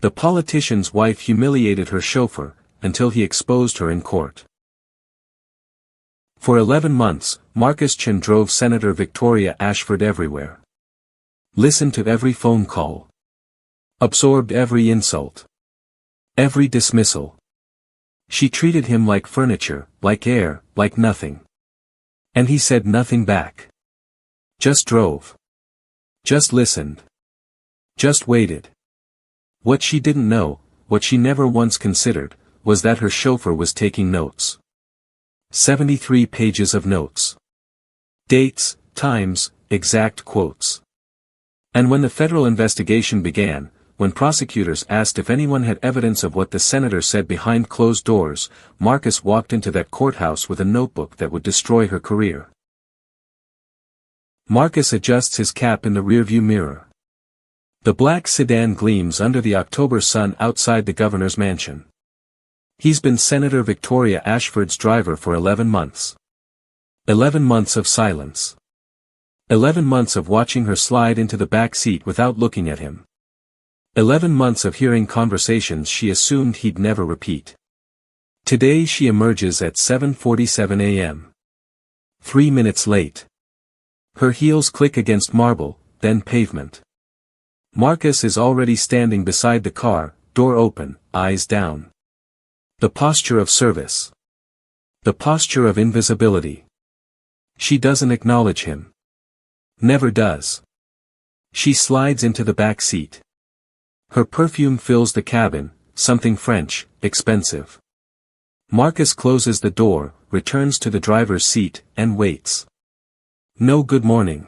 The politician's wife humiliated her chauffeur, until he exposed her in court. For 11 months, Marcus Chin drove Senator Victoria Ashford everywhere. Listened to every phone call. Absorbed every insult. Every dismissal. She treated him like furniture, like air, like nothing. And he said nothing back. Just drove. Just listened. Just waited. What she didn't know, what she never once considered, was that her chauffeur was taking notes. 73 pages of notes. Dates, times, exact quotes. And when the federal investigation began, when prosecutors asked if anyone had evidence of what the senator said behind closed doors, Marcus walked into that courthouse with a notebook that would destroy her career. Marcus adjusts his cap in the rearview mirror. The black sedan gleams under the October sun outside the governor's mansion. He's been Senator Victoria Ashford's driver for 11 months. 11 months of silence. 11 months of watching her slide into the back seat without looking at him. 11 months of hearing conversations she assumed he'd never repeat. Today she emerges at 7:47 a.m. 3 minutes late. Her heels click against marble, then pavement. Marcus is already standing beside the car, door open, eyes down. The posture of service. The posture of invisibility. She doesn't acknowledge him. Never does. She slides into the back seat. Her perfume fills the cabin, something French, expensive. Marcus closes the door, returns to the driver's seat, and waits. No good morning.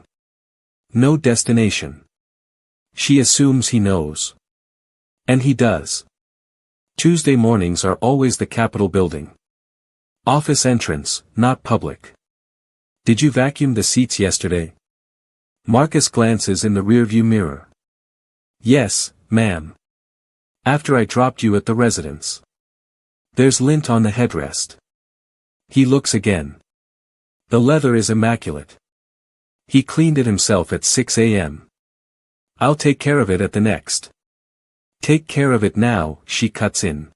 No destination. She assumes he knows. And he does. Tuesday mornings are always the Capitol building. Office entrance, not public. Did you vacuum the seats yesterday? Marcus glances in the rearview mirror. Yes, ma'am. After I dropped you at the residence. There's lint on the headrest. He looks again. The leather is immaculate. He cleaned it himself at 6 a.m. I'll take care of it at the next. Take care of it now, she cuts in.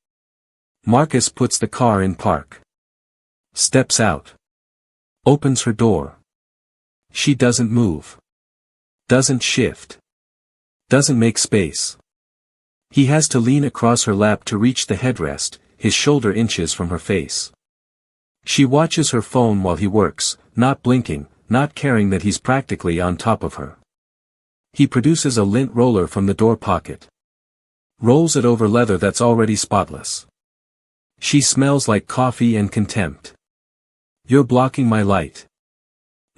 Marcus puts the car in park. Steps out. Opens her door. She doesn't move. Doesn't shift. Doesn't make space. He has to lean across her lap to reach the headrest, his shoulder inches from her face. She watches her phone while he works, not blinking, not caring that he's practically on top of her. He produces a lint roller from the door pocket. Rolls it over leather that's already spotless. She smells like coffee and contempt. You're blocking my light.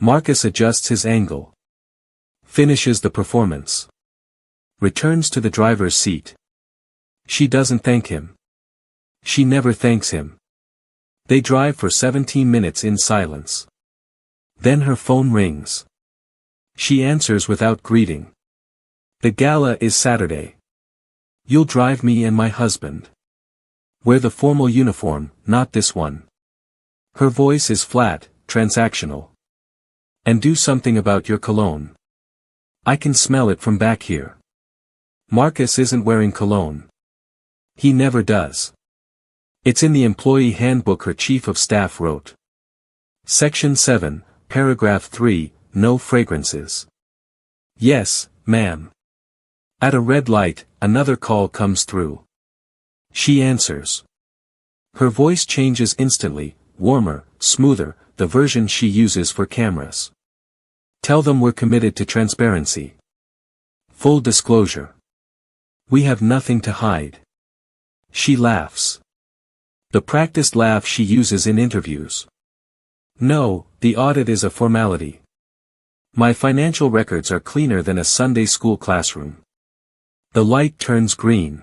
Marcus adjusts his angle. Finishes the performance. Returns to the driver's seat. She doesn't thank him. She never thanks him. They drive for 17 minutes in silence. Then her phone rings. She answers without greeting. The gala is Saturday. You'll drive me and my husband. Wear the formal uniform, not this one. Her voice is flat, transactional. And do something about your cologne. I can smell it from back here. Marcus isn't wearing cologne. He never does. It's in the employee handbook her chief of staff wrote. Section 7, paragraph 3, no fragrances. Yes, ma'am. At a red light, another call comes through. She answers. Her voice changes instantly, warmer, smoother, the version she uses for cameras. Tell them we're committed to transparency. Full disclosure. We have nothing to hide. She laughs. The practiced laugh she uses in interviews. No, the audit is a formality. My financial records are cleaner than a Sunday school classroom. The light turns green.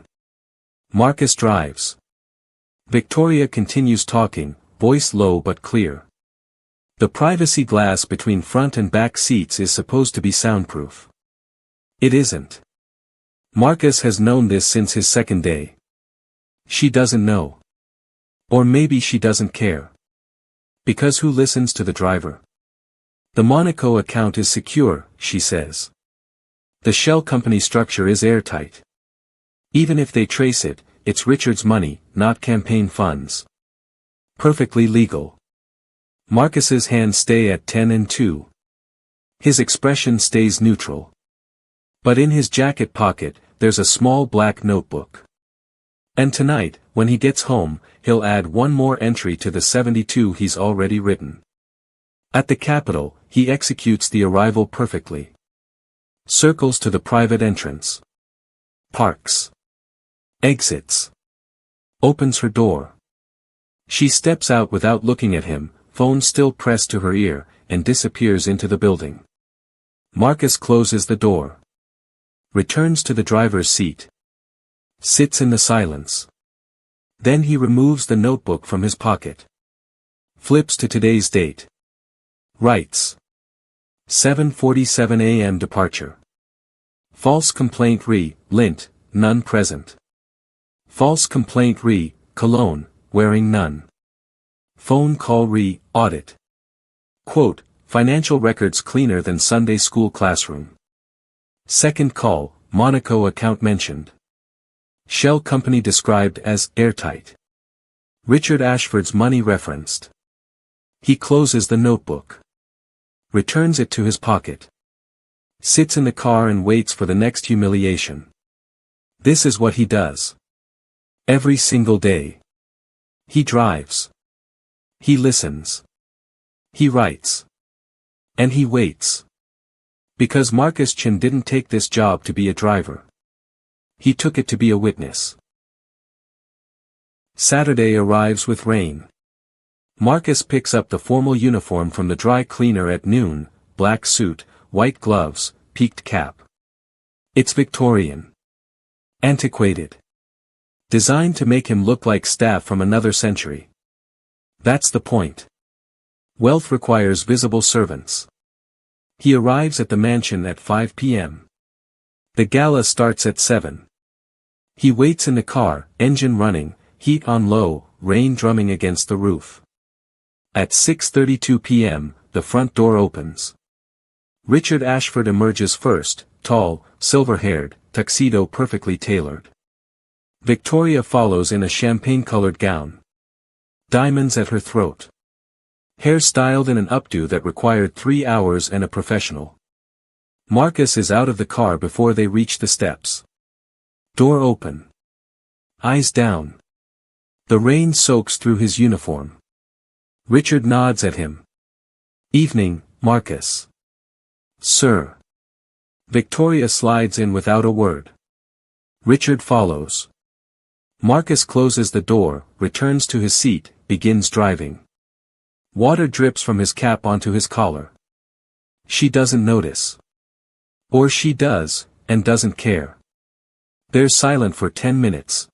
Marcus drives. Victoria continues talking, voice low but clear. The privacy glass between front and back seats is supposed to be soundproof. It isn't. Marcus has known this since his second day. She doesn't know. Or maybe she doesn't care. Because who listens to the driver? The Monaco account is secure, she says. The shell company structure is airtight. Even if they trace it, it's Richard's money, not campaign funds. Perfectly legal. Marcus's hands stay at 10 and 2. His expression stays neutral. But in his jacket pocket, there's a small black notebook. And tonight, when he gets home, he'll add one more entry to the 72 he's already written. At the Capitol, he executes the arrival perfectly. Circles to the private entrance. Parks. Exits. Opens her door. She steps out without looking at him, phone still pressed to her ear, and disappears into the building. Marcus closes the door. Returns to the driver's seat. Sits in the silence. Then he removes the notebook from his pocket. Flips to today's date. Writes. 7:47 a.m. departure. False complaint Lint, none present. False complaint Cologne, wearing none. Phone call audit. Quote, financial records cleaner than Sunday school classroom. Second call, Monaco account mentioned. Shell company described as airtight. Richard Ashford's money referenced. He closes the notebook. Returns it to his pocket. Sits in the car and waits for the next humiliation. This is what he does. Every single day. He drives. He listens. He writes. And he waits. Because Marcus Chin didn't take this job to be a driver. He took it to be a witness. Saturday arrives with rain. Marcus picks up the formal uniform from the dry cleaner at noon, black suit, white gloves, peaked cap. It's Victorian. Antiquated. Designed to make him look like staff from another century. That's the point. Wealth requires visible servants. He arrives at the mansion at 5 p.m. The gala starts at 7. He waits in the car, engine running, heat on low, rain drumming against the roof. At 6:32 p.m., the front door opens. Richard Ashford emerges first, tall, silver-haired, tuxedo perfectly tailored. Victoria follows in a champagne-colored gown. Diamonds at her throat. Hair styled in an updo that required 3 hours and a professional. Marcus is out of the car before they reach the steps. Door open. Eyes down. The rain soaks through his uniform. Richard nods at him. Evening, Marcus. Sir. Victoria slides in without a word. Richard follows. Marcus closes the door, returns to his seat, begins driving. Water drips from his cap onto his collar. She doesn't notice. Or she does, and doesn't care. They're silent for 10 minutes.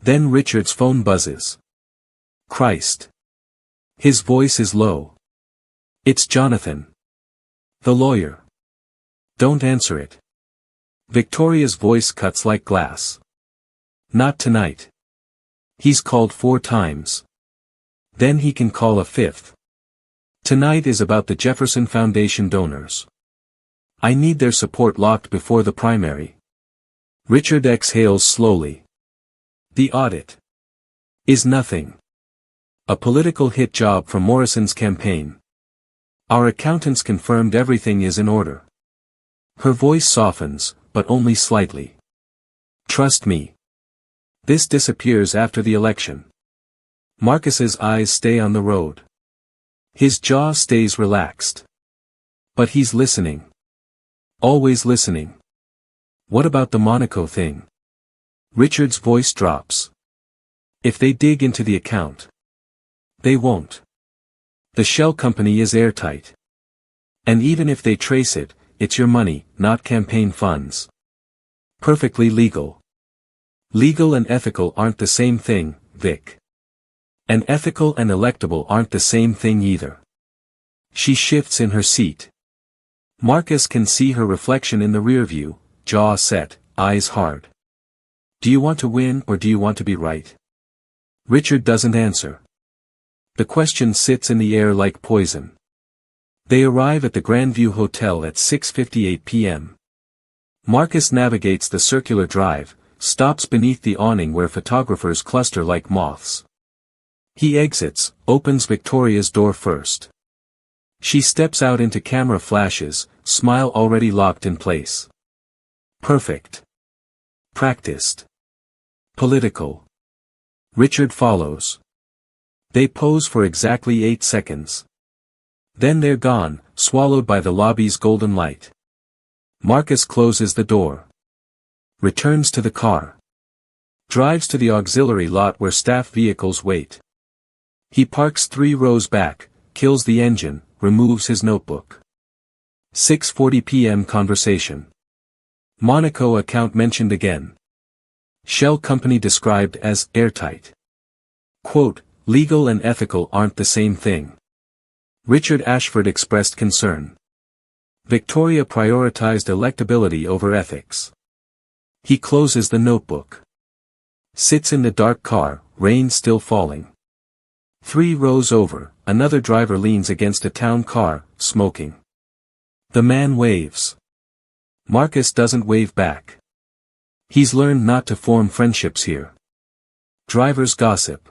Then Richard's phone buzzes. Christ. His voice is low. It's Jonathan. The lawyer. Don't answer it. Victoria's voice cuts like glass. Not tonight. He's called 4 times. Then he can call a 5th. Tonight is about the Jefferson Foundation donors. I need their support locked before the primary. Richard exhales slowly. The audit is nothing. A political hit job from Morrison's campaign. Our accountants confirmed everything is in order. Her voice softens, but only slightly. Trust me. This disappears after the election. Marcus's eyes stay on the road. His jaw stays relaxed. But he's listening. Always listening. What about the Monaco thing? Richard's voice drops. If they dig into the account. They won't. The shell company is airtight. And even if they trace it, it's your money, not campaign funds. Perfectly legal. Legal and ethical aren't the same thing, Vic. And ethical and electable aren't the same thing either. She shifts in her seat. Marcus can see her reflection in the rearview, jaw set, eyes hard. Do you want to win or do you want to be right? Richard doesn't answer. The question sits in the air like poison. They arrive at the Grandview Hotel at 6:58 p.m. Marcus navigates the circular drive, stops beneath the awning where photographers cluster like moths. He exits, opens Victoria's door first. She steps out into camera flashes, smile already locked in place. Perfect. Practiced. Political. Richard follows. They pose for exactly 8 seconds. Then they're gone, swallowed by the lobby's golden light. Marcus closes the door. Returns to the car. Drives to the auxiliary lot where staff vehicles wait. He parks 3 rows back, kills the engine, removes his notebook. 6:40 p.m. conversation. Monaco account mentioned again. Shell company described as airtight. Quote, legal and ethical aren't the same thing. Richard Ashford expressed concern. Victoria prioritized electability over ethics. He closes the notebook. Sits in the dark car, rain still falling. 3 rows over, another driver leans against a town car, smoking. The man waves. Marcus doesn't wave back. He's learned not to form friendships here. Drivers gossip.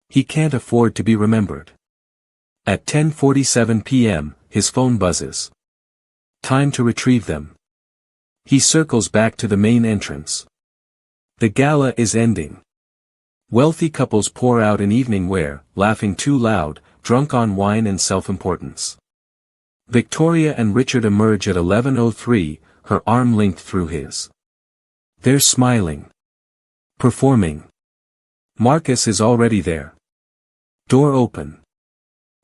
He can't afford to be remembered. At 10:47 p.m., his phone buzzes. Time to retrieve them. He circles back to the main entrance. The gala is ending. Wealthy couples pour out in evening wear, laughing too loud, drunk on wine and self-importance. Victoria and Richard emerge at 11:03, her arm linked through his. They're smiling. Performing. Marcus is already there. Door open.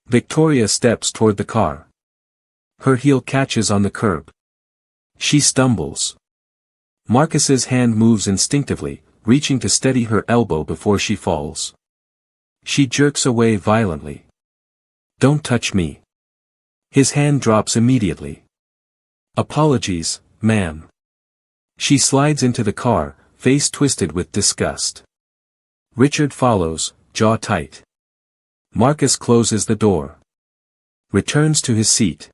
Victoria steps toward the car. Her heel catches on the curb. She stumbles. Marcus's hand moves instinctively, reaching to steady her elbow before she falls. She jerks away violently. Don't touch me. His hand drops immediately. Apologies, ma'am. She slides into the car, face twisted with disgust. Richard follows, jaw tight. Marcus closes the door. Returns to his seat.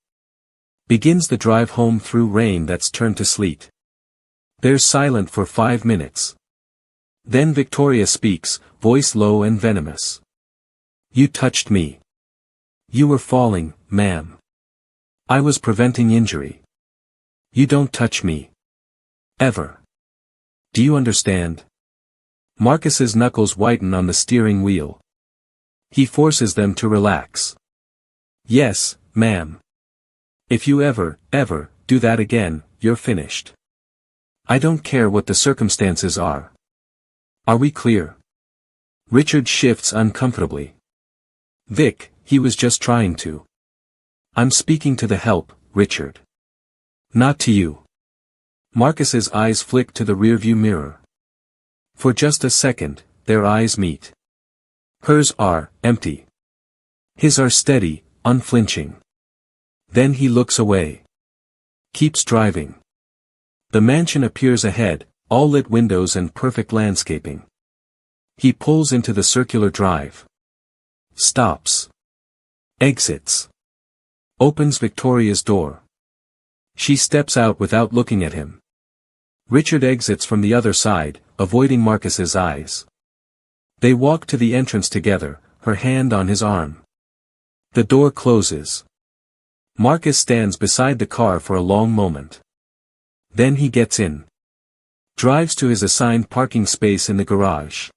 Begins the drive home through rain that's turned to sleet. They're silent for 5 minutes. Then Victoria speaks, voice low and venomous. You touched me. You were falling, ma'am. I was preventing injury. You don't touch me. Ever. Do you understand? Marcus's knuckles whiten on the steering wheel. He forces them to relax. Yes, ma'am. If you ever do that again, you're finished. I don't care what the circumstances are. Are we clear? Richard shifts uncomfortably. Vic, he was just trying to. I'm speaking to the help, Richard. Not to you. Marcus's eyes flick to the rearview mirror. For just a second, their eyes meet. Hers are empty. His are steady, unflinching. Then he looks away. Keeps driving. The mansion appears ahead, all lit windows and perfect landscaping. He pulls into the circular drive. Stops. Exits. Opens Victoria's door. She steps out without looking at him. Richard exits from the other side, avoiding Marcus's eyes. They walk to the entrance together, her hand on his arm. The door closes. Marcus stands beside the car for a long moment. Then he gets in. Drives to his assigned parking space in the garage.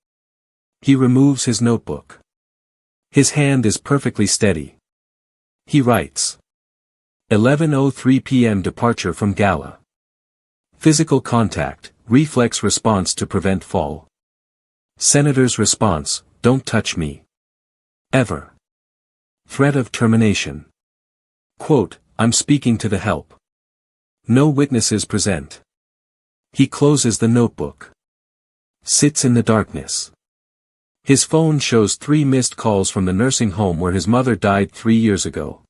He removes his notebook. His hand is perfectly steady. He writes. 11:03 p.m. departure from gala. Physical contact, reflex response to prevent fall. Senator's response, don't touch me. Ever. Threat of termination. Quote, I'm speaking to the help. No witnesses present. He closes the notebook. Sits in the darkness. His phone shows 3 missed calls from the nursing home where his mother died 3 years ago.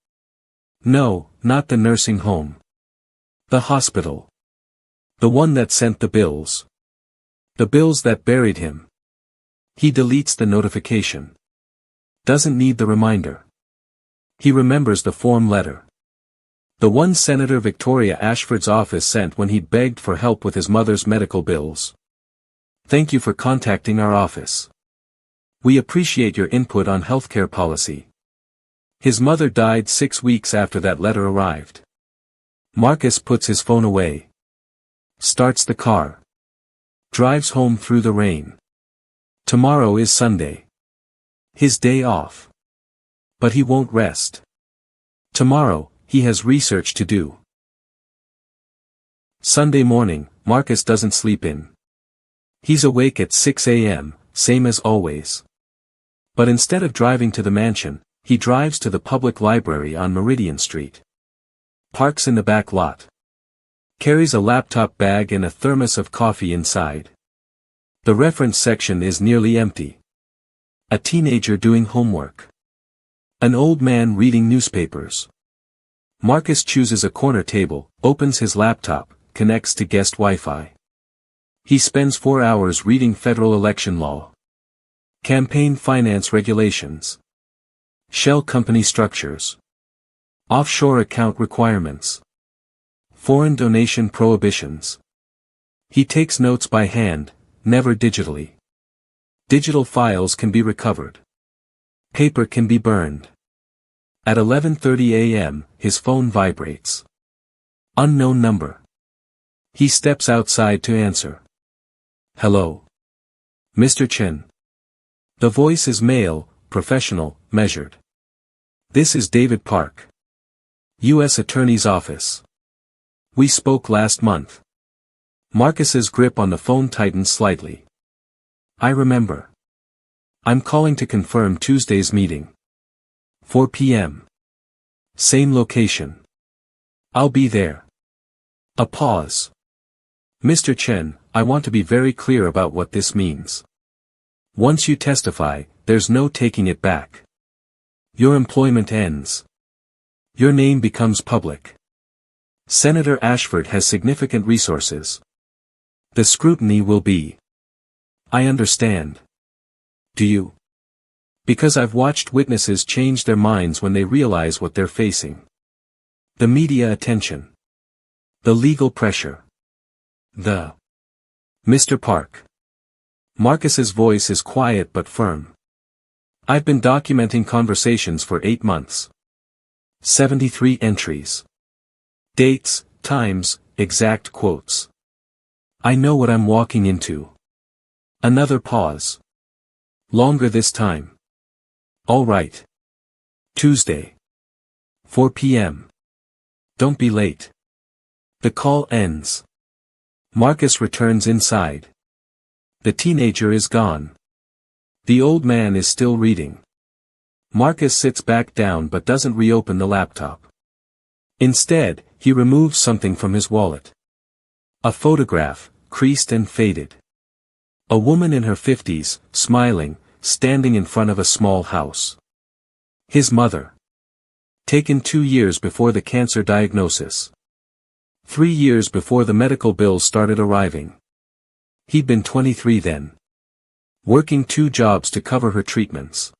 No, not the nursing home. The hospital. The one that sent the bills. The bills that buried him. He deletes the notification. Doesn't need the reminder. He remembers the form letter. The one Senator Victoria Ashford's office sent when he begged for help with his mother's medical bills. Thank you for contacting our office. We appreciate your input on healthcare policy. His mother died 6 weeks after that letter arrived. Marcus puts his phone away. Starts the car. Drives home through the rain. Tomorrow is Sunday. His day off. But he won't rest. Tomorrow, he has research to do. Sunday morning, Marcus doesn't sleep in. He's awake at 6 a.m., same as always. But instead of driving to the mansion, he drives to the public library on Meridian Street. Parks in the back lot. Carries a laptop bag and a thermos of coffee inside. The reference section is nearly empty. A teenager doing homework. An old man reading newspapers. Marcus chooses a corner table, opens his laptop, connects to guest Wi-Fi. He spends 4 hours reading federal election law. Campaign finance regulations. Shell company structures. Offshore account requirements. Foreign donation prohibitions. He takes notes by hand, never digitally. Digital files can be recovered. Paper can be burned. At 11:30 a.m., his phone vibrates. Unknown number. He steps outside to answer. Hello. Mr. Chen. The voice is male, professional, measured. This is David Park. U.S. Attorney's Office. We spoke last month. Marcus's grip on the phone tightens slightly. I remember. I'm calling to confirm Tuesday's meeting. 4 p.m. Same location. I'll be there. A pause. Mr. Chen, I want to be very clear about what this means. Once you testify, there's no taking it back. Your employment ends. Your name becomes public. Senator Ashford has significant resources. The scrutiny will be. I understand. Do you? Because I've watched witnesses change their minds when they realize what they're facing. The media attention. The legal pressure. The. Mr. Park. Marcus's voice is quiet but firm. I've been documenting conversations for 8 months. 73 entries. Dates, times, exact quotes. I know what I'm walking into. Another pause. Longer this time. All right. Tuesday. 4 p.m. Don't be late. The call ends. Marcus returns inside. The teenager is gone. The old man is still reading. Marcus sits back down but doesn't reopen the laptop. Instead, he removes something from his wallet. A photograph, creased and faded. A woman in her 50s, smiling, standing in front of a small house. His mother. Taken 2 years before the cancer diagnosis. 3 years before the medical bills started arriving. He'd been 23 then. Working 2 jobs to cover her treatments.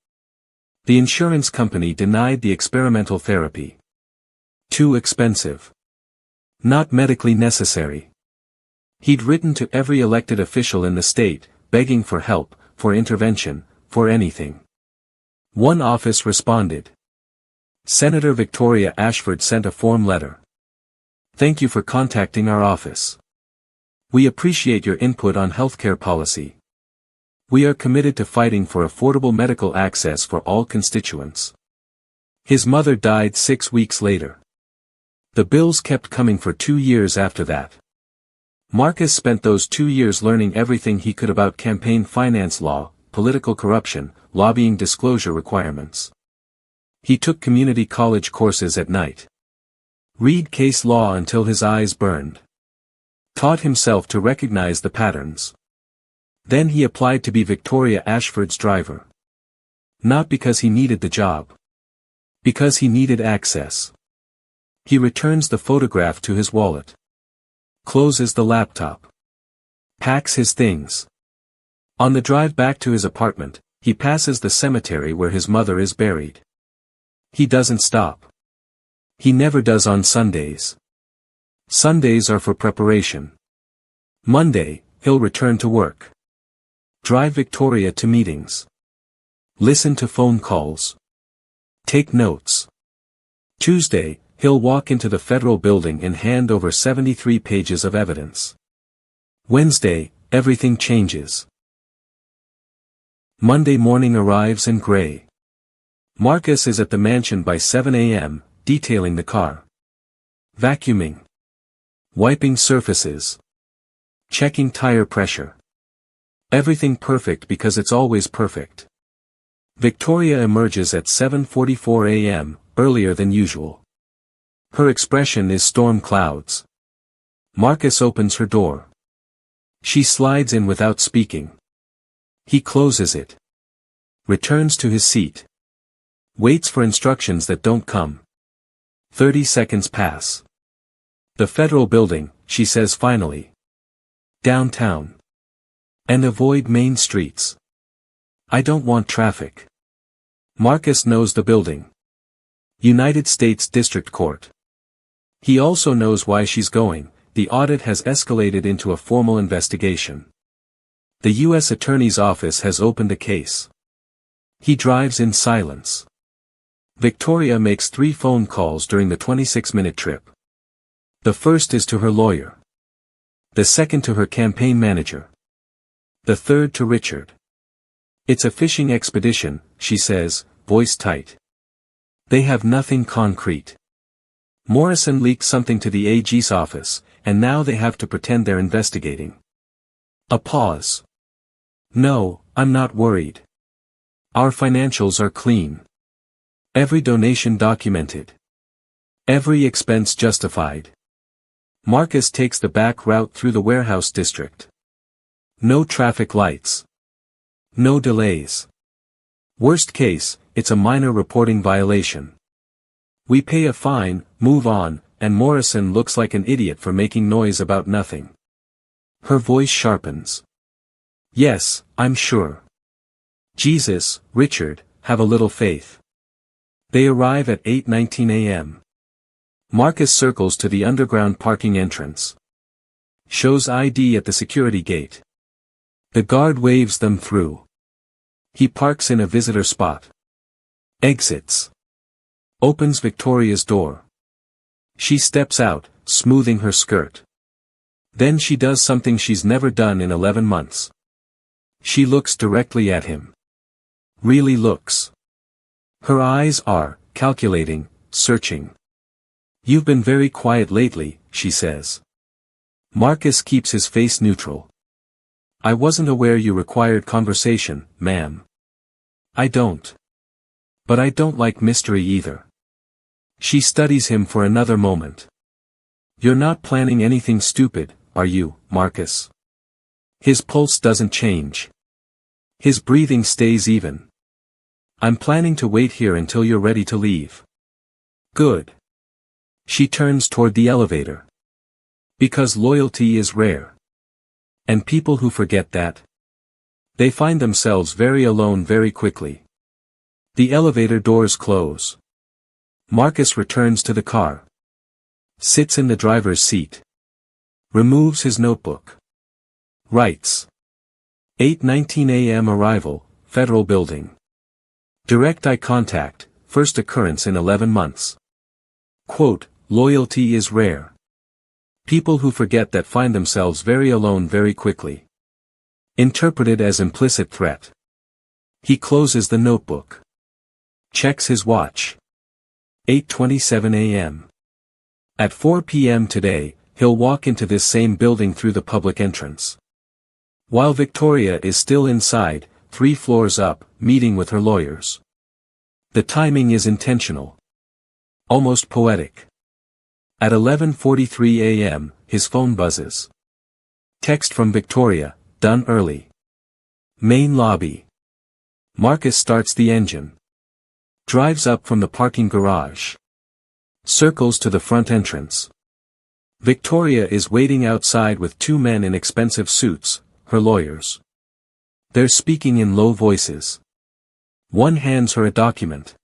The insurance company denied the experimental therapy. Too expensive. Not medically necessary. He'd written to every elected official in the state, begging for help, for intervention, for anything. One office responded. Senator Victoria Ashford sent a form letter. Thank you for contacting our office. We appreciate your input on healthcare policy. We are committed to fighting for affordable medical access for all constituents. His mother died 6 weeks later. The bills kept coming for 2 years after that. Marcus spent those 2 years learning everything he could about campaign finance law, political corruption, lobbying disclosure requirements. He took community college courses at night. Read case law until his eyes burned. Taught himself to recognize the patterns. Then he applied to be Victoria Ashford's driver. Not because he needed the job. Because he needed access. He returns the photograph to his wallet. Closes the laptop. Packs his things. On the drive back to his apartment, he passes the cemetery where his mother is buried. He doesn't stop. He never does on Sundays. Sundays are for preparation. Monday, he'll return to work. Drive Victoria to meetings. Listen to phone calls. Take notes. Tuesday, he'll walk into the federal building and hand over 73 pages of evidence. Wednesday, everything changes. Monday morning arrives and gray. Marcus is at the mansion by 7 a.m., detailing the car. Vacuuming. Wiping surfaces. Checking tire pressure. Everything perfect because it's always perfect. Victoria emerges at 7:44 a.m., earlier than usual. Her expression is storm clouds. Marcus opens her door. She slides in without speaking. He closes it. Returns to his seat. Waits for instructions that don't come. 30 seconds pass. The federal building, she says finally. Downtown. And avoid main streets. I don't want traffic. Marcus knows the building. United States District Court. He also knows why she's going. The audit has escalated into a formal investigation. The U.S. Attorney's Office has opened a case. He drives in silence. Victoria makes 3 phone calls during the 26-minute trip. The first is to her lawyer. The second to her campaign manager. The third to Richard. It's a fishing expedition, she says, voice tight. They have nothing concrete. Morrison leaked something to the AG's office, and now they have to pretend they're investigating. A pause. No, I'm not worried. Our financials are clean. Every donation documented. Every expense justified. Marcus takes the back route through the warehouse district. No traffic lights. No delays. Worst case, it's a minor reporting violation. We pay a fine, move on, and Morrison looks like an idiot for making noise about nothing. Her voice sharpens. Yes, I'm sure. Jesus, Richard, have a little faith. They arrive at 8:19 a.m. Marcus circles to the underground parking entrance. Shows ID at the security gate. The guard waves them through. He parks in a visitor spot. Exits. Opens Victoria's door. She steps out, smoothing her skirt. Then she does something she's never done in 11 months. She looks directly at him. Really looks. Her eyes are, calculating, searching. You've been very quiet lately, she says. Marcus keeps his face neutral. I wasn't aware you required conversation, ma'am. I don't. But I don't like mystery either. She studies him for another moment. You're not planning anything stupid, are you, Marcus? His pulse doesn't change. His breathing stays even. I'm planning to wait here until you're ready to leave. Good. She turns toward the elevator. Because loyalty is rare. And people who forget that, they find themselves very alone very quickly. The elevator doors close. Marcus returns to the car. Sits in the driver's seat. Removes his notebook. Writes. 8:19 a.m. arrival, Federal Building. Direct eye contact, first occurrence in 11 months. Quote, loyalty is rare. People who forget that find themselves very alone very quickly. Interpreted as implicit threat. He closes the notebook. Checks his watch. 8:27 a.m. At 4 p.m. today, he'll walk into this same building through the public entrance. While Victoria is still inside, 3 floors up, meeting with her lawyers. The timing is intentional. Almost poetic. At 11:43 a.m., his phone buzzes. Text from Victoria, done early. Main lobby. Marcus starts the engine. Drives up from the parking garage. Circles to the front entrance. Victoria is waiting outside with 2 men in expensive suits, her lawyers. They're speaking in low voices. One hands her a document.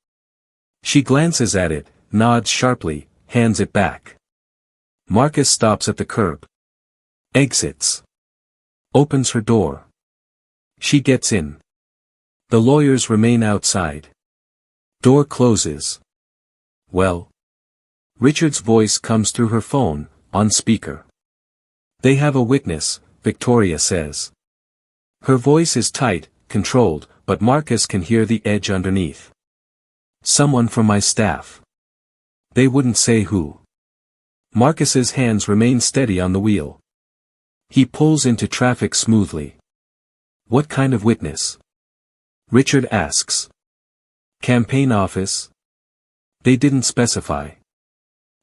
She glances at it, nods sharply, hands it back. Marcus stops at the curb. Exits. Opens her door. She gets in. The lawyers remain outside. Door closes. Well? Richard's voice comes through her phone, on speaker. They have a witness, Victoria says. Her voice is tight, controlled, but Marcus can hear the edge underneath. Someone from my staff. They wouldn't say who. Marcus's hands remain steady on the wheel. He pulls into traffic smoothly. What kind of witness? Richard asks. Campaign office? They didn't specify.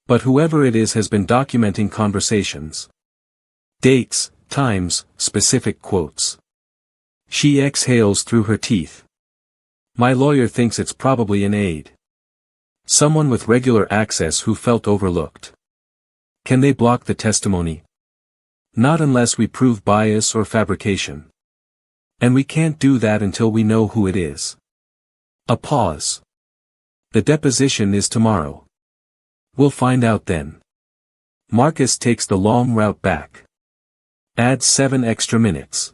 But whoever it is has been documenting conversations. Dates, times, specific quotes. She exhales through her teeth. My lawyer thinks it's probably an aide. Someone with regular access who felt overlooked. Can they block the testimony? Not unless we prove bias or fabrication. And we can't do that until we know who it is. A pause. The deposition is tomorrow. We'll find out then. Marcus takes the long route back. Adds 7 extra minutes.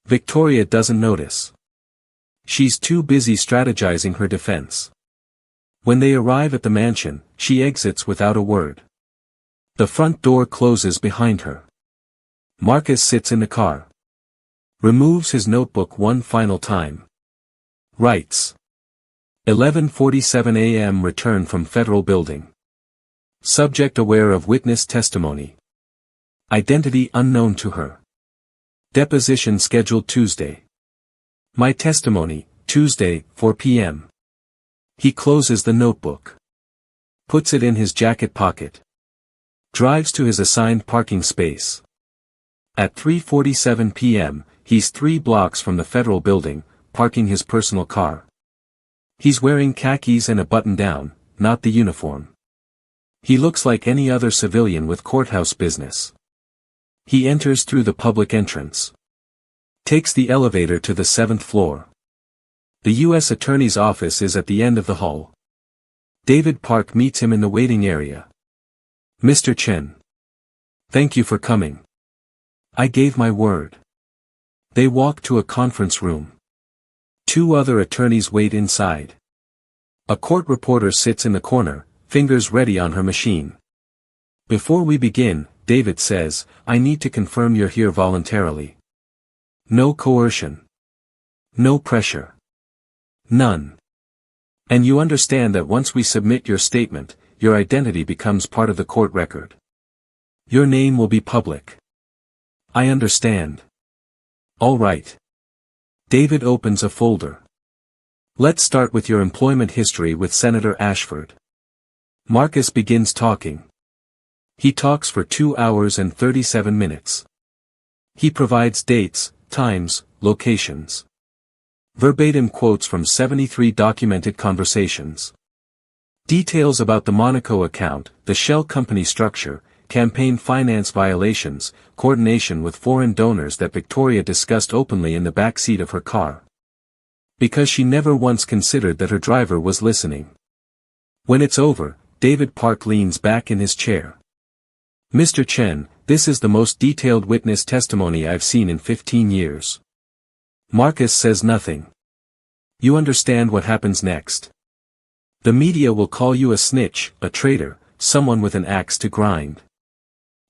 Victoria doesn't notice. She's too busy strategizing her defense. When they arrive at the mansion, she exits without a word. The front door closes behind her. Marcus sits in the car. Removes his notebook one final time. Writes. 11:47 a.m. Return from Federal Building. Subject aware of witness testimony. Identity unknown to her. Deposition scheduled Tuesday. My testimony, Tuesday, 4 p.m. He closes the notebook. Puts it in his jacket pocket. Drives to his assigned parking space. At 3:47 p.m., he's 3 blocks from the Federal Building, parking his personal car. He's wearing khakis and a button-down, not the uniform. He looks like any other civilian with courthouse business. He enters through the public entrance. Takes the elevator to the 7th floor. The U.S. Attorney's office is at the end of the hall. David Park meets him in the waiting area. Mr. Chen. Thank you for coming. I gave my word. They walk to a conference room. 2 other attorneys wait inside. A court reporter sits in the corner, fingers ready on her machine. Before we begin, David says, I need to confirm you're here voluntarily. No coercion. No pressure. None. And you understand that once we submit your statement, your identity becomes part of the court record. Your name will be public. I understand. All right. David opens a folder. Let's start with your employment history with Senator Ashford. Marcus begins talking. He talks for 2 hours and 37 minutes. He provides dates, times, locations. Verbatim quotes from 73 documented conversations. Details about the Monaco account, the shell company structure, campaign finance violations, coordination with foreign donors that Victoria discussed openly in the back seat of her car. Because she never once considered that her driver was listening. When it's over, David Park leans back in his chair. Mr. Chen, this is the most detailed witness testimony I've seen in 15 years. Marcus says nothing. You understand what happens next. The media will call you a snitch, a traitor, someone with an axe to grind.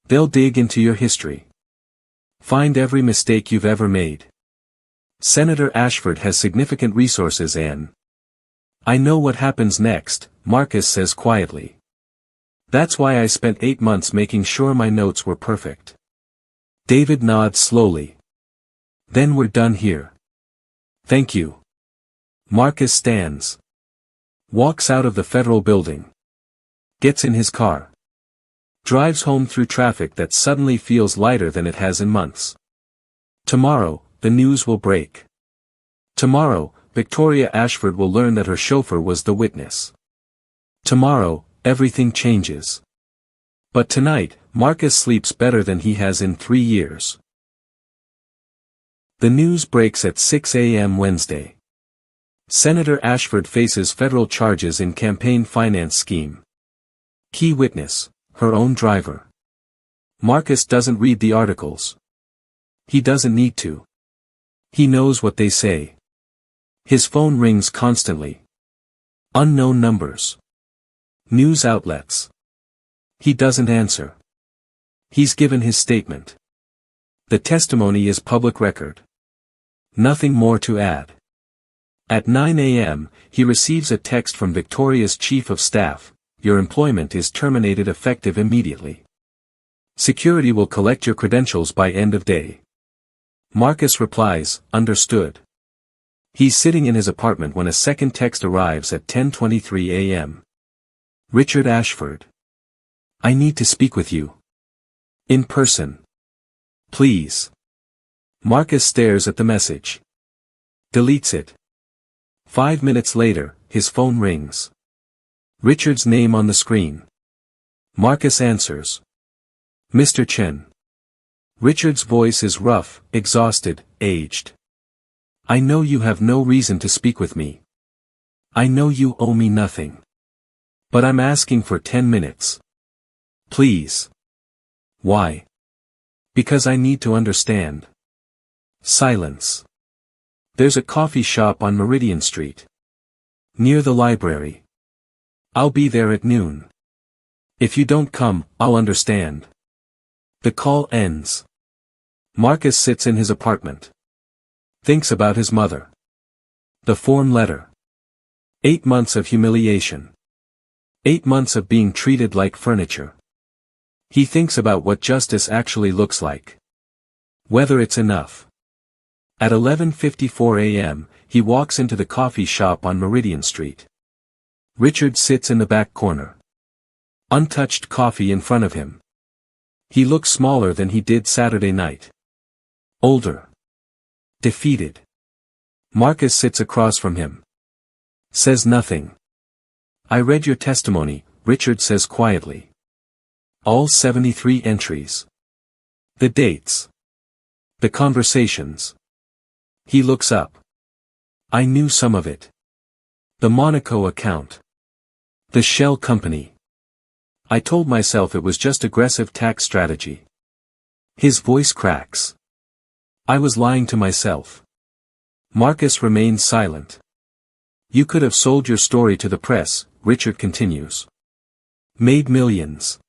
They'll dig into your history. Find every mistake you've ever made. Senator Ashford has significant resources and... I know what happens next, Marcus says quietly. That's why I spent 8 months making sure my notes were perfect. David nods slowly. Then we're done here. Thank you. Marcus stands. Walks out of the Federal Building. Gets in his car. Drives home through traffic that suddenly feels lighter than it has in months. Tomorrow, the news will break. Tomorrow, Victoria Ashford will learn that her chauffeur was the witness. Tomorrow, everything changes. But tonight, Marcus sleeps better than he has in 3 years. The news breaks at 6 a.m. Wednesday. Senator Ashford faces federal charges in campaign finance scheme. Key witness, her own driver. Marcus doesn't read the articles. He doesn't need to. He knows what they say. His phone rings constantly. Unknown numbers. News outlets. He doesn't answer. He's given his statement. The testimony is public record. Nothing more to add. At 9 a.m., he receives a text from Victoria's Chief of Staff: "Your employment is terminated effective immediately. Security will collect your credentials by end of day." Marcus replies, "Understood." He's sitting in his apartment when a second text arrives at 10:23 a.m. Richard Ashford. "I need to speak with you. In person. Please." Marcus stares at the message. Deletes it. 5 minutes later, his phone rings. Richard's name on the screen. Marcus answers. "Mr. Chen." Richard's voice is rough, exhausted, aged. "I know you have no reason to speak with me. I know you owe me nothing. But I'm asking for 10 minutes. Please." "Why?" "Because I need to understand." Silence. "There's a coffee shop on Meridian Street. Near the library. I'll be there at noon. If you don't come, I'll understand." The call ends. Marcus sits in his apartment. Thinks about his mother. The form letter. 8 months of humiliation. 8 months of being treated like furniture. He thinks about what justice actually looks like. Whether it's enough. At 11:54 a.m., he walks into the coffee shop on Meridian Street. Richard sits in the back corner. Untouched coffee in front of him. He looks smaller than he did Saturday night. Older. Defeated. Marcus sits across from him. Says nothing. "I read your testimony," Richard says quietly. "All 73 entries. The dates. The conversations." He looks up. "I knew some of it. The Monaco account. The shell company. I told myself it was just aggressive tax strategy." His voice cracks. "I was lying to myself." Marcus remains silent. "You could have sold your story to the press," Richard continues. "Made millions.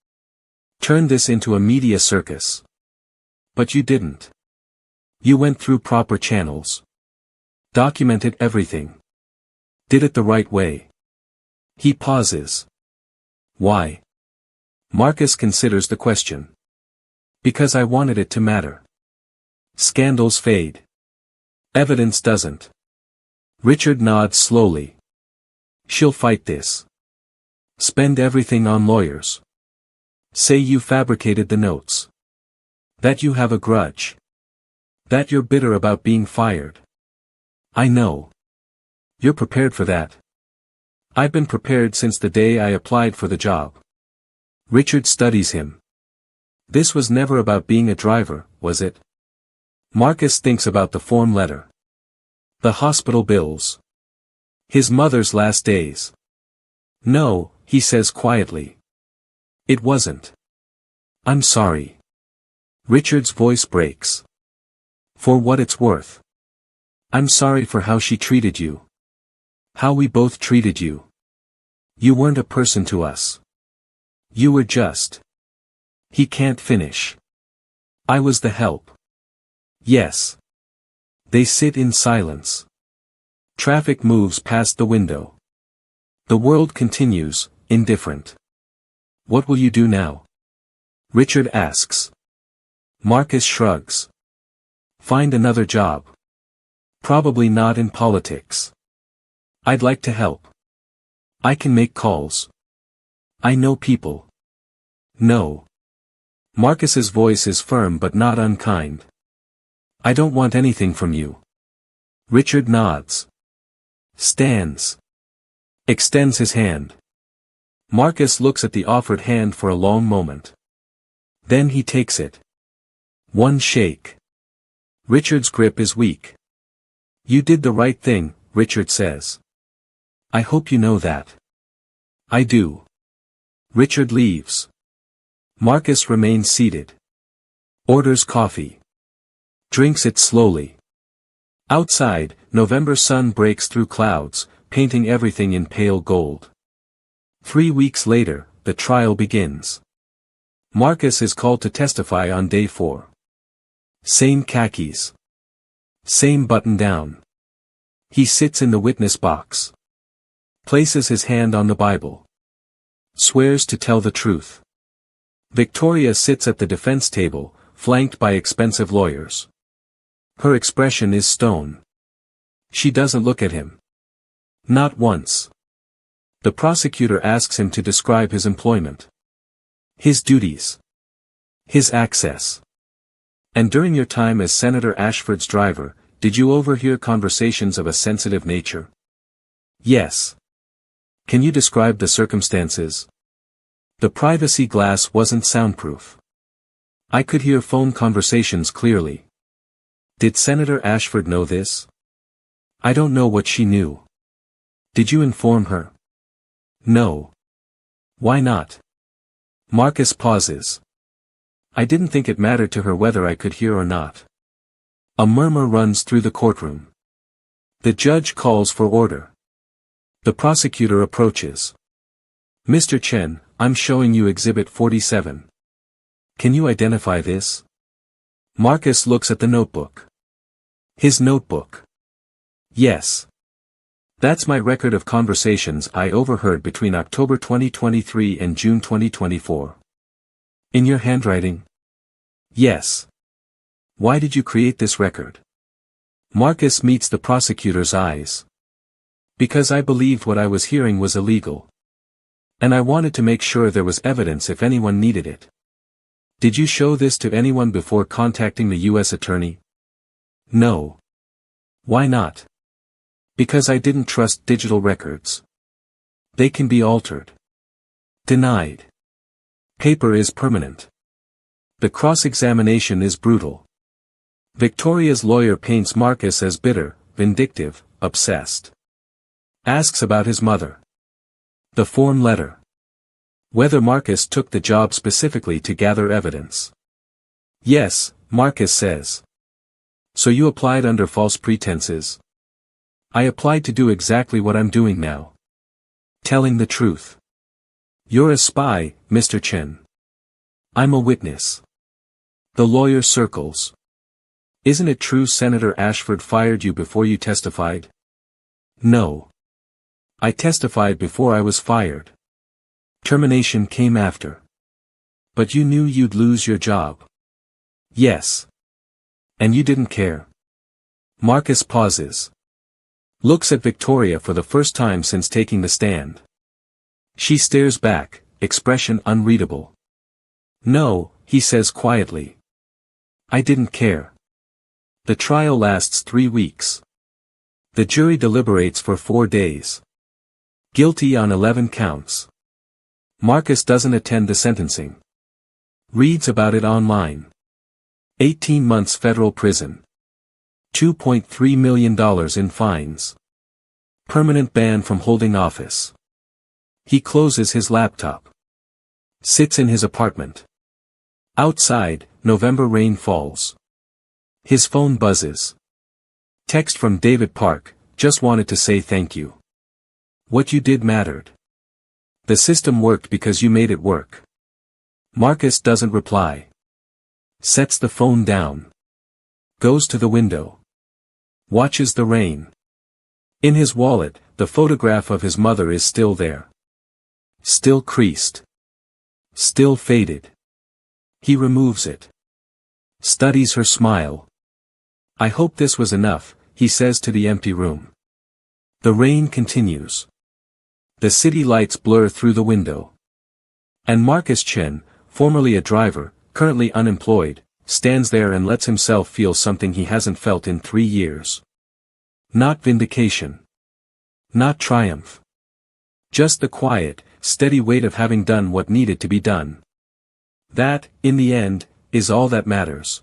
Turned this into a media circus. But you didn't. You went through proper channels. Documented everything. Did it the right way." He pauses. "Why?" Marcus considers the question. "Because I wanted it to matter. Scandals fade. Evidence doesn't." Richard nods slowly. "She'll fight this. Spend everything on lawyers. Say you fabricated the notes. That you have a grudge. That you're bitter about being fired. I know. You're prepared for that. I've been prepared since the day I applied for the job." Richard studies him. "This was never about being a driver, was it?" Marcus thinks about the form letter. The hospital bills. His mother's last days. "No," he says quietly. "It wasn't. I'm sorry." Richard's voice breaks. "For what it's worth. I'm sorry for how she treated you. How we both treated you. You weren't a person to us. You were just." He can't finish. "I was the help." "Yes." They sit in silence. Traffic moves past the window. The world continues, indifferent. "What will you do now?" Richard asks. Marcus shrugs. "Find another job. Probably not in politics. I'd like to help. I can make calls. I know people." "No." Marcus's voice is firm but not unkind. "I don't want anything from you." Richard nods. Stands. Extends his hand. Marcus looks at the offered hand for a long moment. Then he takes it. One shake. Richard's grip is weak. "You did the right thing," Richard says. "I hope you know that." "I do." Richard leaves. Marcus remains seated. Orders coffee. Drinks it slowly. Outside, November sun breaks through clouds, painting everything in pale gold. 3 weeks later, the trial begins. Marcus is called to testify on day 4. Same khakis. Same button down. He sits in the witness box. Places his hand on the Bible. Swears to tell the truth. Victoria sits at the defense table, flanked by expensive lawyers. Her expression is stone. She doesn't look at him. Not once. The prosecutor asks him to describe his employment. His duties. His access. And during your time as Senator Ashford's driver, did you overhear conversations of a sensitive nature? Yes. Can you describe the circumstances? The privacy glass wasn't soundproof. I could hear phone conversations clearly. Did Senator Ashford know this? I don't know what she knew. Did you inform her? No. Why not? Marcus pauses. I didn't think it mattered to her whether I could hear or not. A murmur runs through the courtroom. The judge calls for order. The prosecutor approaches. Mr. Chen, I'm showing you Exhibit 47. Can you identify this? Marcus looks at the notebook. His notebook. Yes. That's my record of conversations I overheard between October 2023 and June 2024. In your handwriting? Yes. Why did you create this record? Marcus meets the prosecutor's eyes. Because I believed what I was hearing was illegal. And I wanted to make sure there was evidence if anyone needed it. Did you show this to anyone before contacting the U.S. attorney? No. Why not? Because I didn't trust digital records. They can be altered. Denied. Paper is permanent. The cross-examination is brutal. Victoria's lawyer paints Marcus as bitter, vindictive, obsessed. Asks about his mother. The form letter. Whether Marcus took the job specifically to gather evidence. Yes, Marcus says. So you applied under false pretenses? I applied to do exactly what I'm doing now. Telling the truth. You're a spy, Mr. Chen. I'm a witness. The lawyer circles. Isn't it true Senator Ashford fired you before you testified? No. I testified before I was fired. Termination came after. But you knew you'd lose your job. Yes. And you didn't care. Marcus pauses. Looks at Victoria for the first time since taking the stand. She stares back, expression unreadable. No, he says quietly. I didn't care. The trial lasts 3 weeks. The jury deliberates for 4 days. Guilty on 11 counts. Marcus doesn't attend the sentencing. Reads about it online. 18 months federal prison. $2.3 million in fines. Permanent ban from holding office. He closes his laptop. Sits in his apartment. Outside, November rain falls. His phone buzzes. Text from David Park, just wanted to say thank you. What you did mattered. The system worked because you made it work. Marcus doesn't reply. Sets the phone down. Goes to the window. Watches the rain. In his wallet, the photograph of his mother is still there. Still creased. Still faded. He removes it. Studies her smile. I hope this was enough, he says to the empty room. The rain continues. The city lights blur through the window. And Marcus Chen, formerly a driver, currently unemployed, stands there and lets himself feel something he hasn't felt in 3 years. Not vindication. Not triumph. Just the quiet, steady weight of having done what needed to be done. That, in the end, is all that matters.